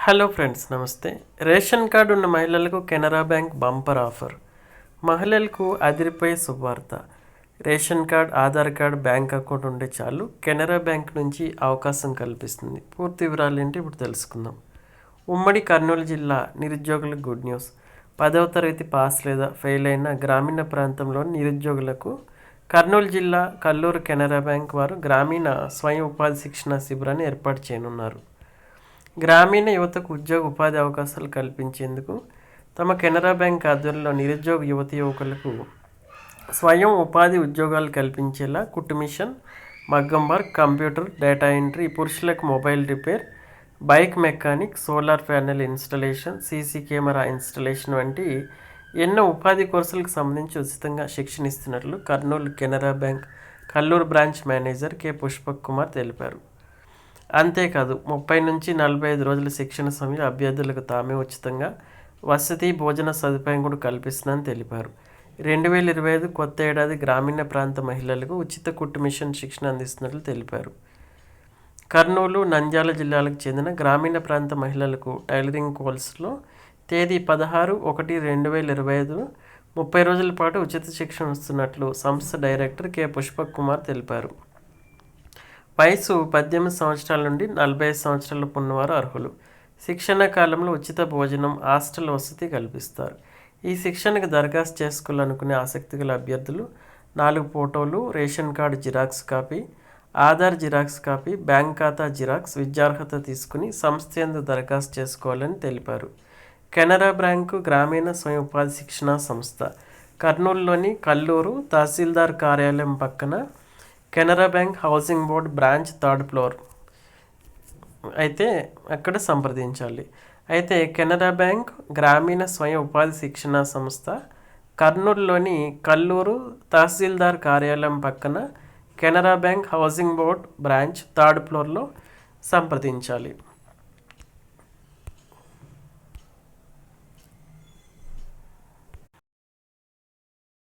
Hello friends, నమస్తే. Ration card ఉన్న మహిళలకు కెనరా బ్యాంక్ బంపర్ ఆఫర్. మహిళలకు అదిరిపోయే శుభవార్త. Ration card, Aadhaar card, bank account ఉంటే చాలు కెనరా బ్యాంక్ నుంచి అవకాశం కల్పిస్తుంది. పూర్తి వివరాలు ఏంటి ఇప్పుడు తెలుసుకుందాం. ఉమ్మడి కర్నూలు జిల్లా నిరుద్యోగులకు గుడ్ న్యూస్. 10వ తరగతి పాస్ లేదా ఫెయిల్ అయిన గ్రామీణ ప్రాంతంలోని నిరుద్యోగులకు కర్నూలు జిల్లా కల్లూరు కెనరా బ్యాంక్ వారు గ్రామీణ స్వయం ఉపాధి శిక్షణ శిబిరాన్ని ఏర్పాటు చేయనున్నారు. గ్రామీణ యువతకు ఉద్యోగ ఉపాధి అవకాశాలు కల్పించేందుకు తమ కెనరా బ్యాంక్ ఆధ్వర్యంలో నిరుద్యోగ యువకులకు స్వయం ఉపాధి ఉద్యోగాలు కల్పించేలా కుట్టు మిషన్, మగ్గం వర్క్, కంప్యూటర్, డేటా ఎంట్రీ, పురుషులకు mobile repair, bike mechanic, solar panel installation, CC camera installation వంటి ఎన్నో ఉపాధి కోర్సులకు సంబంధించి ఉచితంగా శిక్షణ ఇస్తున్నట్లు Kurnool Canara bank Kalluru branch manager K Pushpak Kumar తెలిపారు. అంతేకాదు 30 నుంచి 45 రోజుల శిక్షణ సమయంలో అభ్యర్థులకు తామే ఉచితంగా వసతి, భోజన సదుపాయం కూడా కల్పిస్తుందని తెలిపారు. 2025 కొత్త ఏడాది గ్రామీణ ప్రాంత మహిళలకు ఉచిత కుట్టు మిషన్ శిక్షణ అందిస్తున్నట్లు తెలిపారు. కర్నూలు, నంద్యాల జిల్లాలకు చెందిన గ్రామీణ ప్రాంత మహిళలకు టైలరింగ్ కోర్సులో తేదీ 16/1/2025 30 రోజుల పాటు ఉచిత శిక్షణ ఇస్తున్నట్లు సంస్థ డైరెక్టర్ కె పుష్పక్ కుమార్ తెలిపారు. వయసు 18 సంవత్సరాల నుండి 45 సంవత్సరాలకు ఉన్నవారు అర్హులు. శిక్షణ కాలంలో ఉచిత భోజనం, హాస్టల్ వసతి కల్పిస్తారు. ఈ శిక్షణకు దరఖాస్తు చేసుకోవాలనుకునే ఆసక్తి గల అభ్యర్థులు 4 ఫోటోలు, ration card xerox copy, Aadhaar xerox copy, bank ఖాతా జిరాక్స్, విద్యార్హత తీసుకుని సంస్థ యందు దరఖాస్తు చేసుకోవాలని తెలిపారు. కెనరా బ్యాంకు గ్రామీణ స్వయం ఉపాధి శిక్షణ సంస్థ కర్నూలులోని కల్లూరు తహసీల్దార్ కార్యాలయం పక్కన Canara bank housing board branch 3rd floor అయితే అక్కడ సంప్రదించాలి. అయితే కెనరా బ్యాంక్ గ్రామీణ స్వయం ఉపాధి శిక్షణ సంస్థ కర్నూలులోని కల్లూరు తహసీల్దార్ కార్యాలయం పక్కన Canara bank housing board branch 3rd ఫ్లోర్లో సంప్రదించాలి.